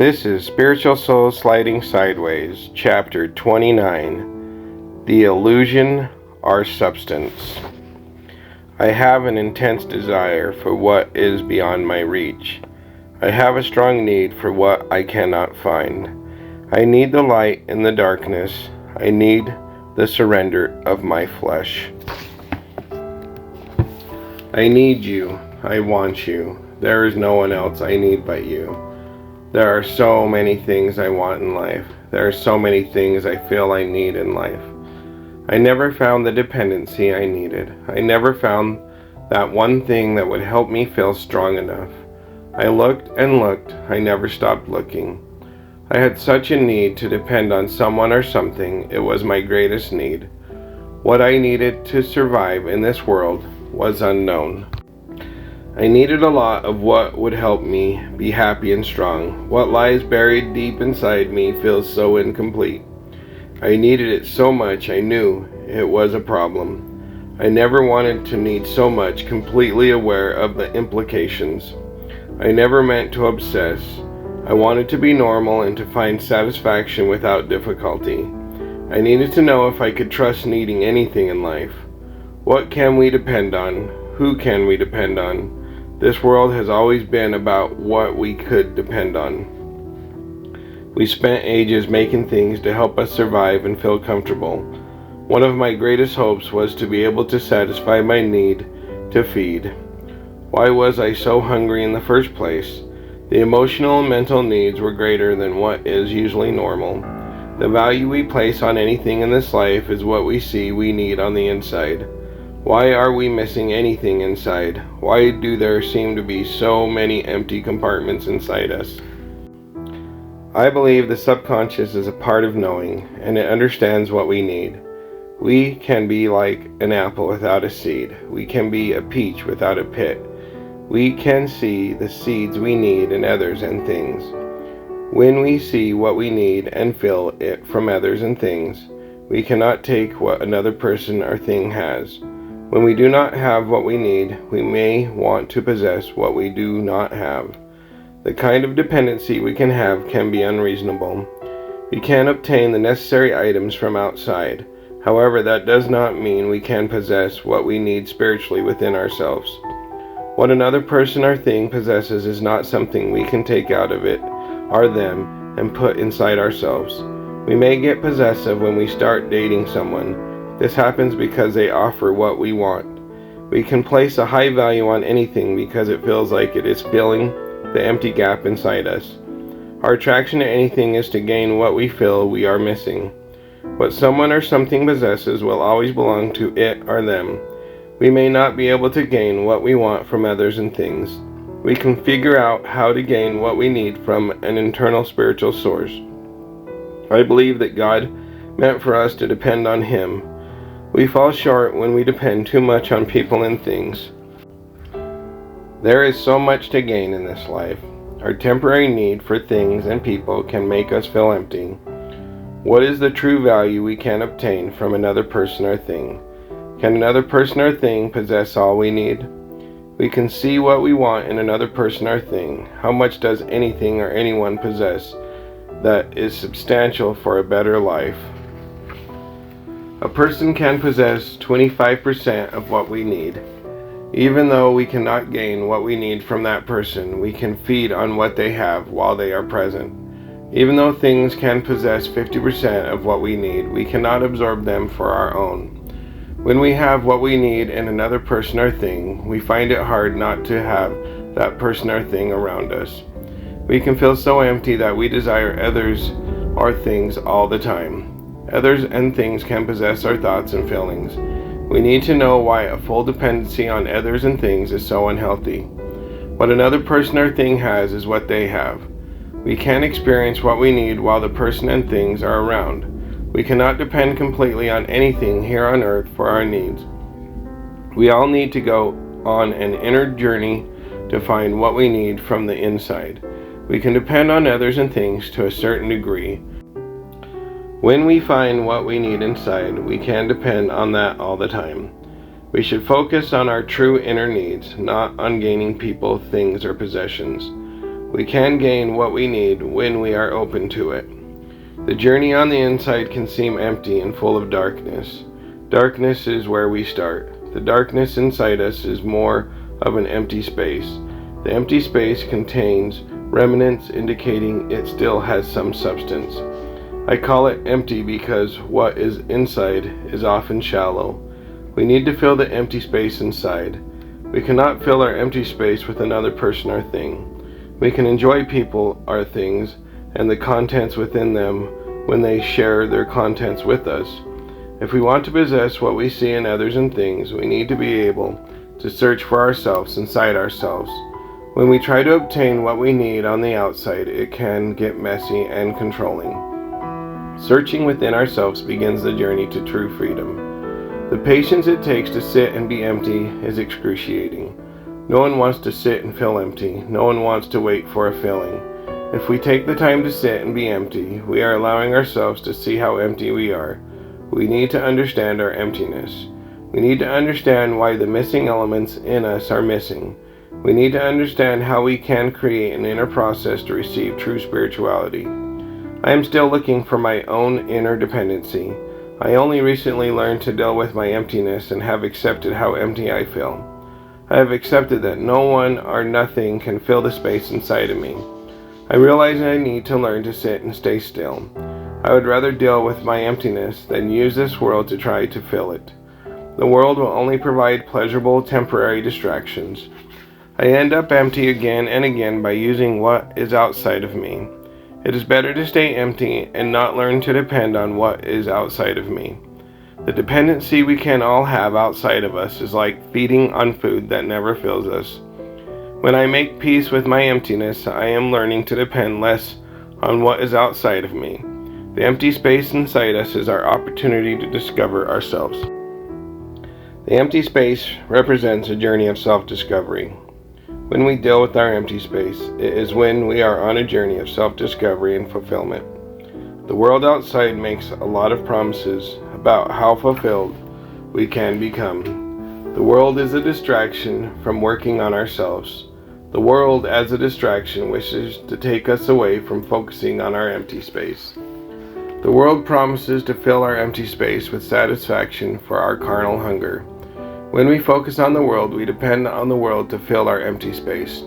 This is Spiritual Soul Sliding Sideways, Chapter 29, The Illusion, Our Substance. I have an intense desire for what is beyond my reach. I have a strong need for what I cannot find. I need the light in the darkness. I need the surrender of my flesh. I need you. I want you. There is no one else I need but you. There are so many things I want in life. There are so many things I feel I need in life. I never found the dependency I needed. I never found that one thing that would help me feel strong enough. I looked and looked. I never stopped looking. I had such a need to depend on someone or something. It was my greatest need. What I needed to survive in this world was unknown. I needed a lot of what would help me be happy and strong. What lies buried deep inside me feels so incomplete. I needed it so much I knew it was a problem. I never wanted to need so much, completely aware of the implications. I never meant to obsess. I wanted to be normal and to find satisfaction without difficulty. I needed to know if I could trust needing anything in life. What can we depend on? Who can we depend on? This world has always been about what we could depend on. We spent ages making things to help us survive and feel comfortable. One of my greatest hopes was to be able to satisfy my need to feed. Why was I so hungry in the first place? The emotional and mental needs were greater than what is usually normal. The value we place on anything in this life is what we see we need on the inside. Why are we missing anything inside? Why do there seem to be so many empty compartments inside us? I believe the subconscious is a part of knowing, and it understands what we need. We can be like an apple without a seed. We can be a peach without a pit. We can see the seeds we need in others and things. When we see what we need and feel it from others and things, we cannot take what another person or thing has. When we do not have what we need, we may want to possess what we do not have. The kind of dependency we can have can be unreasonable. We can obtain the necessary items from outside. However, that does not mean we can possess what we need spiritually within ourselves. What another person or thing possesses is not something we can take out of it or them and put inside ourselves. We may get possessive when we start dating someone. This happens because they offer what we want. We can place a high value on anything because it feels like it is filling the empty gap inside us. Our attraction to anything is to gain what we feel we are missing. What someone or something possesses will always belong to it or them. We may not be able to gain what we want from others and things. We can figure out how to gain what we need from an internal spiritual source. I believe that God meant for us to depend on Him. We fall short when we depend too much on people and things. There is so much to gain in this life. Our temporary need for things and people can make us feel empty. What is the true value we can obtain from another person or thing? Can another person or thing possess all we need? We can see what we want in another person or thing. How much does anything or anyone possess that is substantial for a better life? A person can possess 25% of what we need. Even though we cannot gain what we need from that person, we can feed on what they have while they are present. Even though things can possess 50% of what we need, we cannot absorb them for our own. When we have what we need in another person or thing, we find it hard not to have that person or thing around us. We can feel so empty that we desire others or things all the time. Others and things can possess our thoughts and feelings. We need to know why a full dependency on others and things is so unhealthy. What another person or thing has is what they have. We can experience what we need while the person and things are around. We cannot depend completely on anything here on earth for our needs. We all need to go on an inner journey to find what we need from the inside. We can depend on others and things to a certain degree. When we find what we need inside, we can depend on that all the time. We should focus on our true inner needs, not on gaining people, things, or possessions. We can gain what we need when we are open to it. The journey on the inside can seem empty and full of darkness. Darkness is where we start. The darkness inside us is more of an empty space. The empty space contains remnants indicating it still has some substance. I call it empty because what is inside is often shallow. We need to fill the empty space inside. We cannot fill our empty space with another person or thing. We can enjoy people or things and the contents within them when they share their contents with us. If we want to possess what we see in others and things, we need to be able to search for ourselves inside ourselves. When we try to obtain what we need on the outside, it can get messy and controlling. Searching within ourselves begins the journey to true freedom. The patience it takes to sit and be empty is excruciating. No one wants to sit and feel empty. No one wants to wait for a filling. If we take the time to sit and be empty, we are allowing ourselves to see how empty we are. We need to understand our emptiness. We need to understand why the missing elements in us are missing. We need to understand how we can create an inner process to receive true spirituality. I am still looking for my own inner dependency. I only recently learned to deal with my emptiness and have accepted how empty I feel. I have accepted that no one or nothing can fill the space inside of me. I realize I need to learn to sit and stay still. I would rather deal with my emptiness than use this world to try to fill it. The world will only provide pleasurable, temporary distractions. I end up empty again and again by using what is outside of me. It is better to stay empty and not learn to depend on what is outside of me. The dependency we can all have outside of us is like feeding on food that never fills us. When I make peace with my emptiness, I am learning to depend less on what is outside of me. The empty space inside us is our opportunity to discover ourselves. The empty space represents a journey of self-discovery. When we deal with our empty space, it is when we are on a journey of self-discovery and fulfillment. The world outside makes a lot of promises about how fulfilled we can become. The world is a distraction from working on ourselves. The world, as a distraction, wishes to take us away from focusing on our empty space. The world promises to fill our empty space with satisfaction for our carnal hunger. When we focus on the world, we depend on the world to fill our empty space.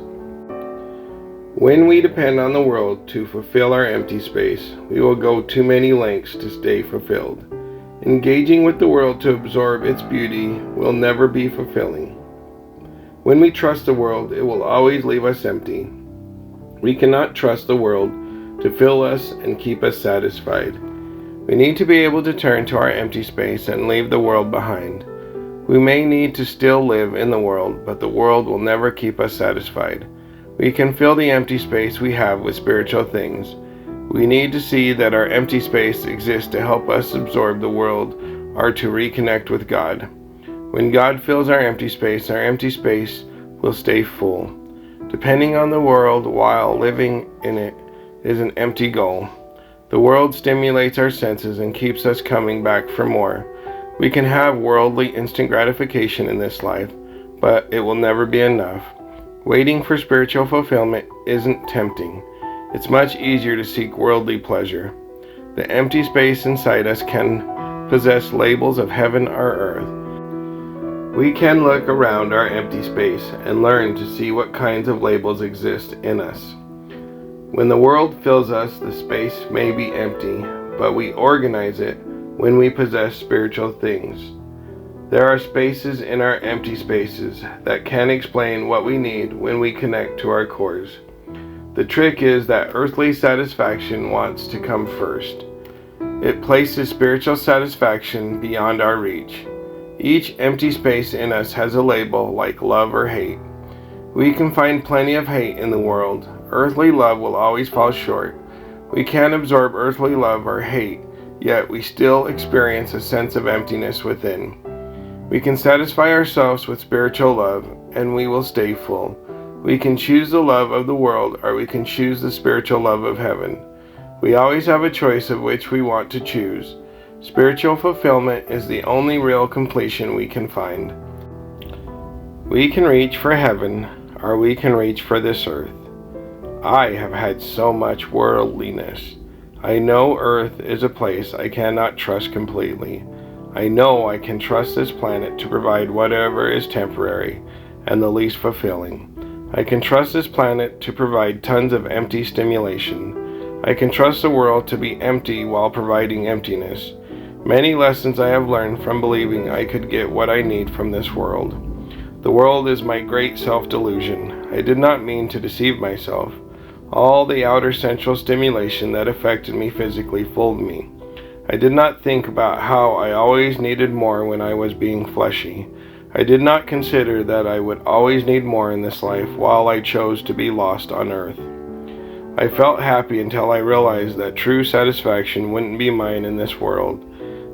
When we depend on the world to fulfill our empty space, we will go too many lengths to stay fulfilled. Engaging with the world to absorb its beauty will never be fulfilling. When we trust the world, it will always leave us empty. We cannot trust the world to fill us and keep us satisfied. We need to be able to turn to our empty space and leave the world behind. We may need to still live in the world, but the world will never keep us satisfied. We can fill the empty space we have with spiritual things. We need to see that our empty space exists to help us absorb the world or to reconnect with God. When God fills our empty space will stay full. Depending on the world while living in it is an empty goal. The world stimulates our senses and keeps us coming back for more. We can have worldly instant gratification in this life, but it will never be enough. Waiting for spiritual fulfillment isn't tempting. It's much easier to seek worldly pleasure. The empty space inside us can possess labels of heaven or earth. We can look around our empty space and learn to see what kinds of labels exist in us. When the world fills us, the space may be empty, but we organize it when we possess spiritual things. There are spaces in our empty spaces that can explain what we need when we connect to our cores. The trick is that earthly satisfaction wants to come first. It places spiritual satisfaction beyond our reach. Each empty space in us has a label like love or hate. We can find plenty of hate in the world. Earthly love will always fall short. We can absorb earthly love or hate, yet we still experience a sense of emptiness within. We can satisfy ourselves with spiritual love, and we will stay full. We can choose the love of the world, or we can choose the spiritual love of heaven. We always have a choice of which we want to choose. Spiritual fulfillment is the only real completion we can find. We can reach for heaven, or we can reach for this earth. I have had so much worldliness. I know Earth is a place I cannot trust completely. I know I can trust this planet to provide whatever is temporary and the least fulfilling. I can trust this planet to provide tons of empty stimulation. I can trust the world to be empty while providing emptiness. Many lessons I have learned from believing I could get what I need from this world. The world is my great self-delusion. I did not mean to deceive myself. All the outer sensual stimulation that affected me physically fooled me. I did not think about how I always needed more when I was being fleshy. I did not consider that I would always need more in this life while I chose to be lost on earth. I felt happy until I realized that true satisfaction wouldn't be mine in this world.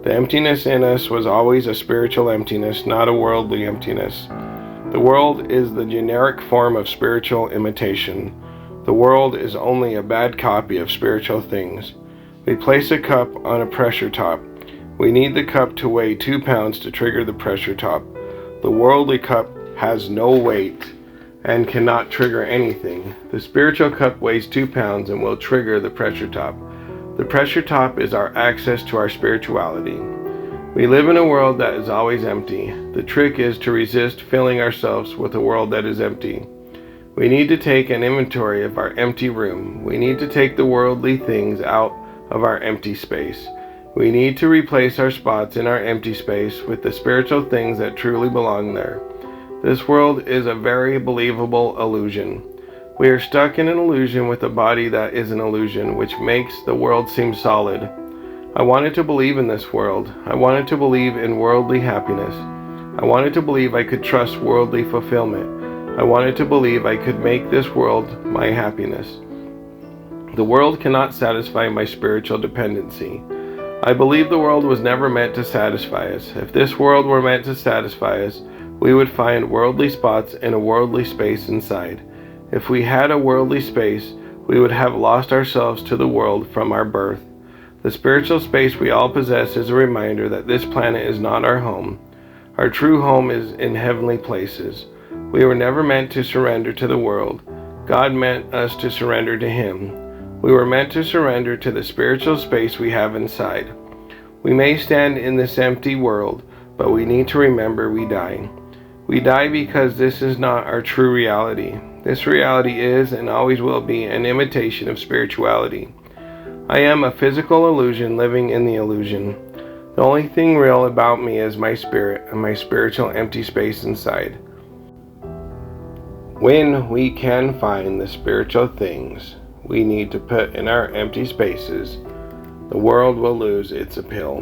The emptiness in us was always a spiritual emptiness, not a worldly emptiness. The world is the generic form of spiritual imitation. The world is only a bad copy of spiritual things. We place a cup on a pressure top. We need the cup to weigh 2 pounds to trigger the pressure top. The worldly cup has no weight and cannot trigger anything. The spiritual cup weighs 2 pounds and will trigger the pressure top. The pressure top is our access to our spirituality. We live in a world that is always empty. The trick is to resist filling ourselves with a world that is empty. We need to take an inventory of our empty room. We need to take the worldly things out of our empty space. We need to replace our spots in our empty space with the spiritual things that truly belong there. This world is a very believable illusion. We are stuck in an illusion with a body that is an illusion, which makes the world seem solid. I wanted to believe in this world. I wanted to believe in worldly happiness. I wanted to believe I could trust worldly fulfillment. I wanted to believe I could make this world my happiness. The world cannot satisfy my spiritual dependency. I believe the world was never meant to satisfy us. If this world were meant to satisfy us, we would find worldly spots in a worldly space inside. If we had a worldly space, we would have lost ourselves to the world from our birth. The spiritual space we all possess is a reminder that this planet is not our home. Our true home is in heavenly places. We were never meant to surrender to the world. God meant us to surrender to Him. We were meant to surrender to the spiritual space we have inside. We may stand in this empty world, but we need to remember we die. We die because this is not our true reality. This reality is and always will be an imitation of spirituality. I am a physical illusion living in the illusion. The only thing real about me is my spirit and my spiritual empty space inside. When we can find the spiritual things we need to put in our empty spaces, the world will lose its appeal.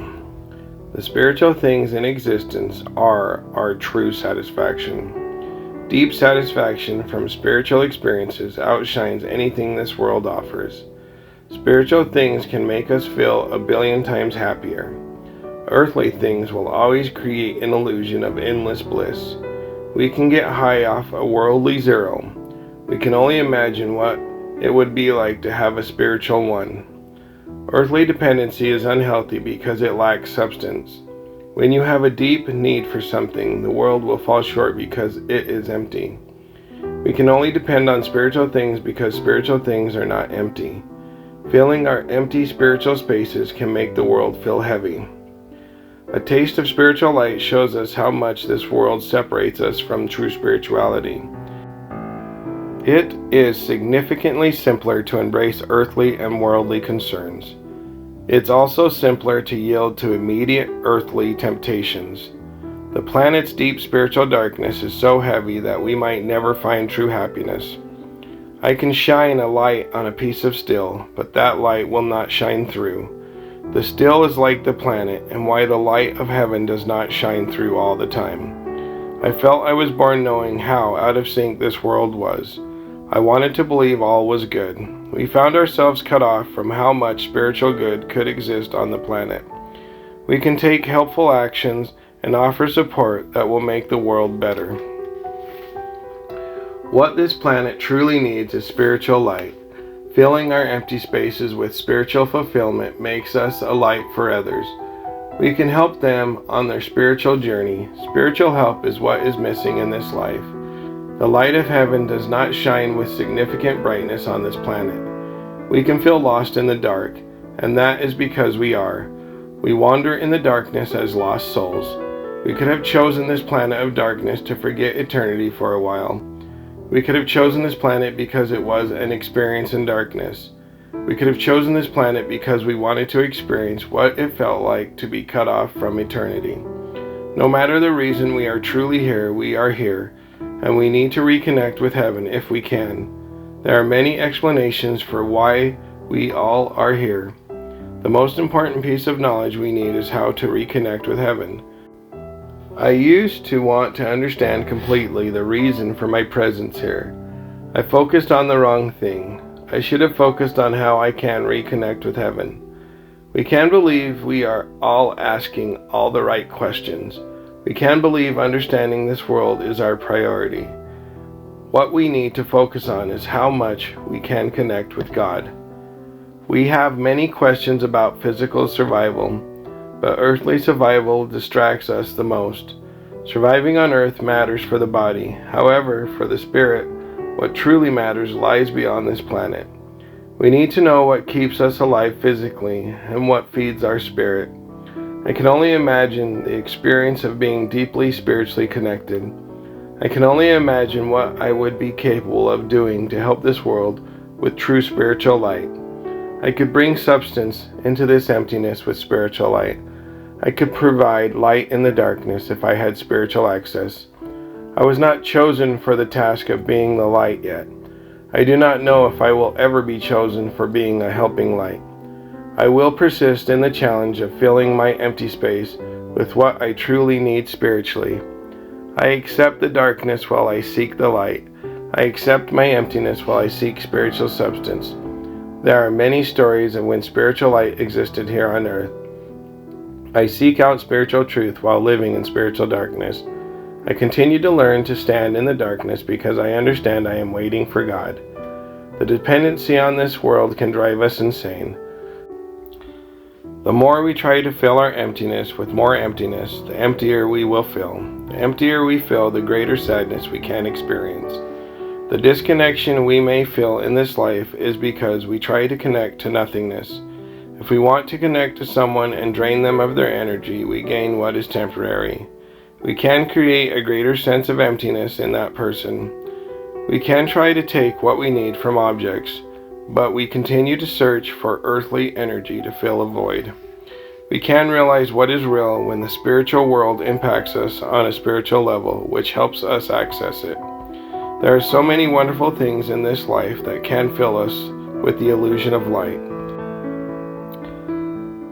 The spiritual things in existence are our true satisfaction. Deep satisfaction from spiritual experiences outshines anything this world offers. Spiritual things can make us feel 1,000,000,000 times happier. Earthly things will always create an illusion of endless bliss. We can get high off a worldly zero. We can only imagine what it would be like to have a spiritual one. Earthly dependency is unhealthy because it lacks substance. When you have a deep need for something, the world will fall short because it is empty. We can only depend on spiritual things because spiritual things are not empty. Filling our empty spiritual spaces can make the world feel heavy. A taste of spiritual light shows us how much this world separates us from true spirituality. It is significantly simpler to embrace earthly and worldly concerns. It's also simpler to yield to immediate earthly temptations. The planet's deep spiritual darkness is so heavy that we might never find true happiness. I can shine a light on a piece of steel, but that light will not shine through. The steel is like the planet, and why the light of heaven does not shine through all the time. I felt I was born knowing how out of sync this world was. I wanted to believe all was good. We found ourselves cut off from how much spiritual good could exist on the planet. We can take helpful actions and offer support that will make the world better. What this planet truly needs is spiritual light. Filling our empty spaces with spiritual fulfillment makes us a light for others. We can help them on their spiritual journey. Spiritual help is what is missing in this life. The light of heaven does not shine with significant brightness on this planet. We can feel lost in the dark, and that is because we are. We wander in the darkness as lost souls. We could have chosen this planet of darkness to forget eternity for a while. We could have chosen this planet because it was an experience in darkness. We could have chosen this planet because we wanted to experience what it felt like to be cut off from eternity. No matter the reason we are truly here, we are here, and we need to reconnect with heaven if we can. There are many explanations for why we all are here. The most important piece of knowledge we need is how to reconnect with heaven. I used to want to understand completely the reason for my presence here. I focused on the wrong thing. I should have focused on how I can reconnect with heaven. We can believe we are all asking all the right questions. We can believe understanding this world is our priority. What we need to focus on is how much we can connect with God. We have many questions about physical survival, but earthly survival distracts us the most. Surviving on earth matters for the body. However, for the spirit, what truly matters lies beyond this planet. We need to know what keeps us alive physically and what feeds our spirit. I can only imagine the experience of being deeply spiritually connected. I can only imagine what I would be capable of doing to help this world with true spiritual light. I could bring substance into this emptiness with spiritual light. I could provide light in the darkness if I had spiritual access. I was not chosen for the task of being the light yet. I do not know if I will ever be chosen for being a helping light. I will persist in the challenge of filling my empty space with what I truly need spiritually. I accept the darkness while I seek the light. I accept my emptiness while I seek spiritual substance. There are many stories of when spiritual light existed here on earth. I seek out spiritual truth while living in spiritual darkness. I continue to learn to stand in the darkness because I understand I am waiting for God. The dependency on this world can drive us insane. The more we try to fill our emptiness with more emptiness, the emptier we will feel. The emptier we feel, the greater sadness we can experience. The disconnection we may feel in this life is because we try to connect to nothingness. If we want to connect to someone and drain them of their energy, we gain what is temporary. We can create a greater sense of emptiness in that person. We can try to take what we need from objects, but we continue to search for earthly energy to fill a void. We can realize what is real when the spiritual world impacts us on a spiritual level, which helps us access it. There are so many wonderful things in this life that can fill us with the illusion of light.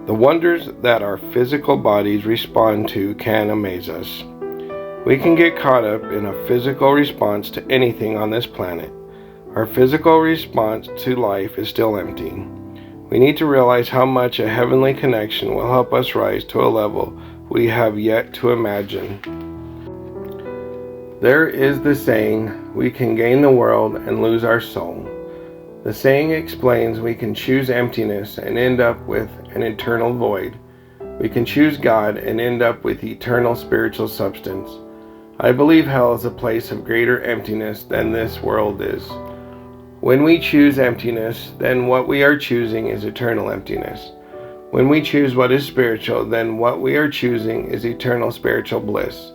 The wonders that our physical bodies respond to can amaze us. We can get caught up in a physical response to anything on this planet. Our physical response to life is still empty. We need to realize how much a heavenly connection will help us rise to a level we have yet to imagine. There is the saying, we can gain the world and lose our soul. The saying explains we can choose emptiness and end up with an eternal void. We can choose God and end up with eternal spiritual substance. I believe hell is a place of greater emptiness than this world is. When we choose emptiness, then what we are choosing is eternal emptiness. When we choose what is spiritual, then what we are choosing is eternal spiritual bliss.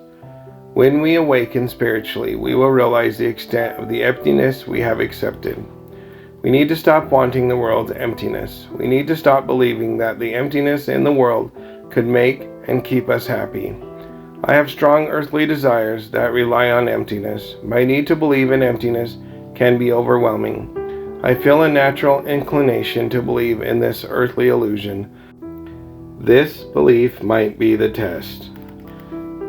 When we awaken spiritually, we will realize the extent of the emptiness we have accepted. We need to stop wanting the world's emptiness. We need to stop believing that the emptiness in the world could make and keep us happy. I have strong earthly desires that rely on emptiness. My need to believe in emptiness can be overwhelming. I feel a natural inclination to believe in this earthly illusion. This belief might be the test.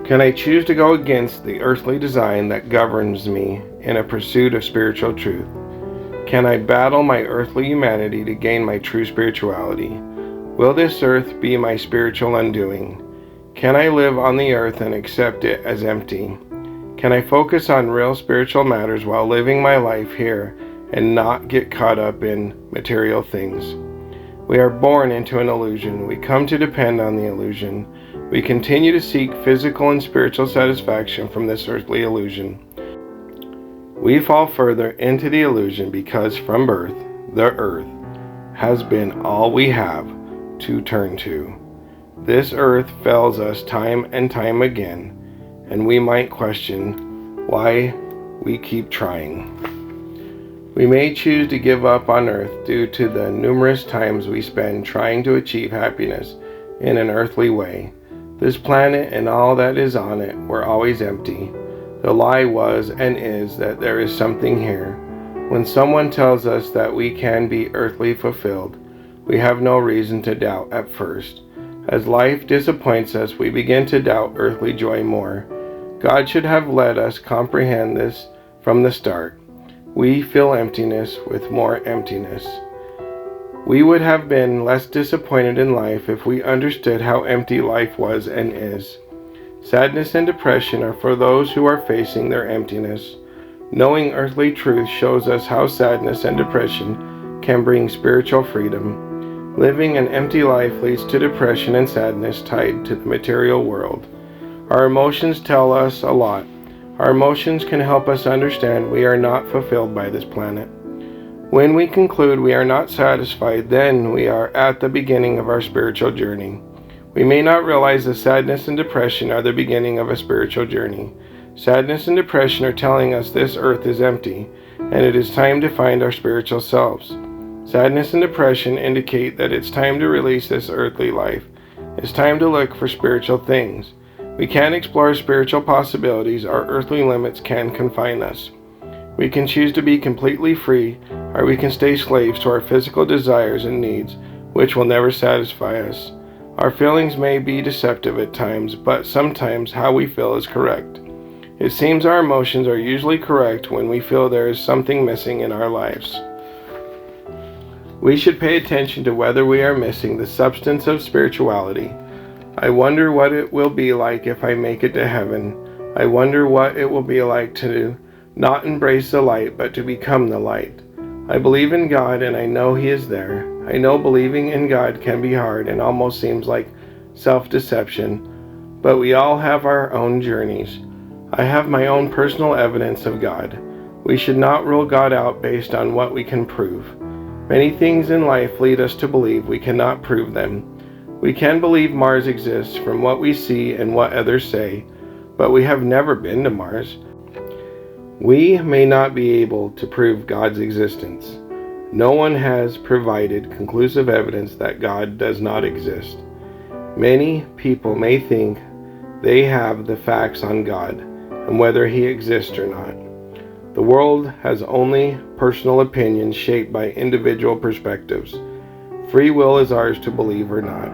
Can I choose to go against the earthly design that governs me in a pursuit of spiritual truth? Can I battle my earthly humanity to gain my true spirituality? Will this earth be my spiritual undoing? Can I live on the earth and accept it as empty? Can I focus on real spiritual matters while living my life here and not get caught up in material things? We are born into an illusion. We come to depend on the illusion. We continue to seek physical and spiritual satisfaction from this earthly illusion. We fall further into the illusion because from birth, the earth has been all we have to turn to. This earth fails us time and time again, and we might question why we keep trying. We may choose to give up on earth due to the numerous times we spend trying to achieve happiness in an earthly way. This planet and all that is on it were always empty. The lie was and is that there is something here. When someone tells us that we can be earthly fulfilled, we have no reason to doubt at first. As life disappoints us, we begin to doubt earthly joy more. God should have let us comprehend this from the start. We feel emptiness with more emptiness. We would have been less disappointed in life if we understood how empty life was and is. Sadness and depression are for those who are facing their emptiness. Knowing earthly truth shows us how sadness and depression can bring spiritual freedom. Living an empty life leads to depression and sadness tied to the material world. Our emotions tell us a lot. Our emotions can help us understand we are not fulfilled by this planet. When we conclude we are not satisfied, then we are at the beginning of our spiritual journey. We may not realize that sadness and depression are the beginning of a spiritual journey. Sadness and depression are telling us this earth is empty, and it is time to find our spiritual selves. Sadness and depression indicate that it's time to release this earthly life. It's time to look for spiritual things. We can't explore spiritual possibilities. Our earthly limits can confine us. We can choose to be completely free, or we can stay slaves to our physical desires and needs, which will never satisfy us. Our feelings may be deceptive at times, but sometimes how we feel is correct. It seems our emotions are usually correct when we feel there is something missing in our lives. We should pay attention to whether we are missing the substance of spirituality. I wonder what it will be like if I make it to heaven. I wonder what it will be like to not embrace the light, but to become the light. I believe in God and I know He is there. I know believing in God can be hard and almost seems like self-deception, but we all have our own journeys. I have my own personal evidence of God. We should not rule God out based on what we can prove. Many things in life lead us to believe we cannot prove them. We can believe Mars exists from what we see and what others say, but we have never been to Mars. We may not be able to prove God's existence. No one has provided conclusive evidence that God does not exist. Many people may think they have the facts on God and whether He exists or not. The world has only personal opinions shaped by individual perspectives. Free will is ours to believe or not.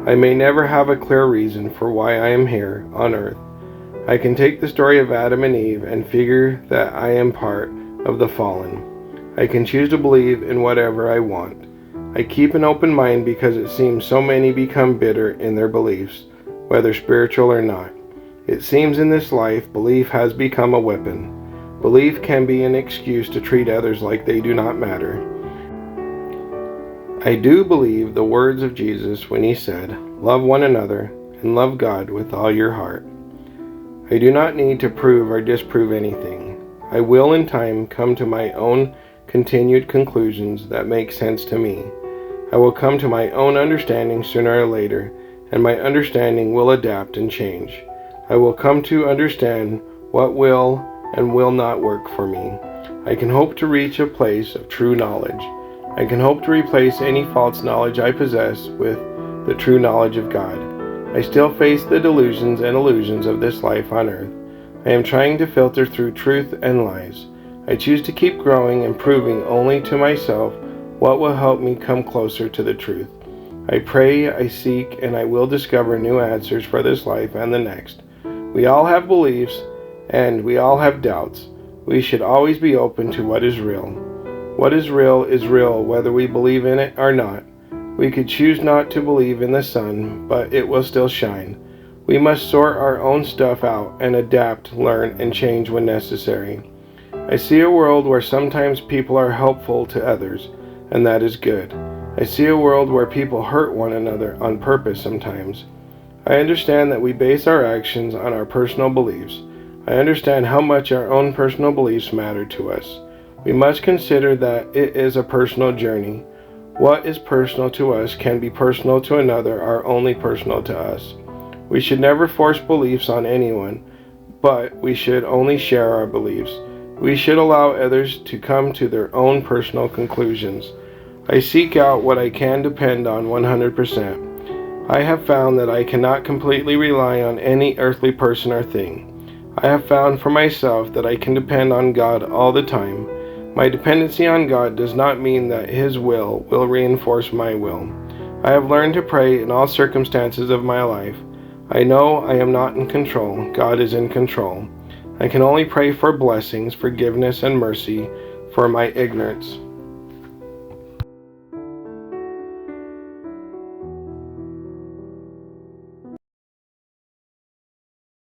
I may never have a clear reason for why I am here on earth. I can take the story of Adam and Eve and figure that I am part of the fallen. I can choose to believe in whatever I want. I keep an open mind because it seems so many become bitter in their beliefs, whether spiritual or not. It seems in this life, belief has become a weapon. Belief can be an excuse to treat others like they do not matter. I do believe the words of Jesus when He said, "Love one another and love God with all your heart." I do not need to prove or disprove anything. I will in time come to my own continued conclusions that make sense to me. I will come to my own understanding sooner or later, and my understanding will adapt and change. I will come to understand what will and will not work for me. I can hope to reach a place of true knowledge. I can hope to replace any false knowledge I possess with the true knowledge of God. I still face the delusions and illusions of this life on earth. I am trying to filter through truth and lies. I choose to keep growing and proving only to myself what will help me come closer to the truth. I pray, I seek, and I will discover new answers for this life and the next. We all have beliefs, and we all have doubts. We should always be open to what is real. What is real whether we believe in it or not. We could choose not to believe in the sun, but it will still shine. We must sort our own stuff out and adapt, learn, and change when necessary. I see a world where sometimes people are helpful to others, and that is good. I see a world where people hurt one another on purpose sometimes. I understand that we base our actions on our personal beliefs. I understand how much our own personal beliefs matter to us. We must consider that it is a personal journey. What is personal to us can be personal to another or only personal to us. We should never force beliefs on anyone, but we should only share our beliefs. We should allow others to come to their own personal conclusions. I seek out what I can depend on 100%. I have found that I cannot completely rely on any earthly person or thing. I have found for myself that I can depend on God all the time. My dependency on God does not mean that His will reinforce my will. I have learned to pray in all circumstances of my life. I know I am not in control. God is in control. I can only pray for blessings, forgiveness, and mercy for my ignorance.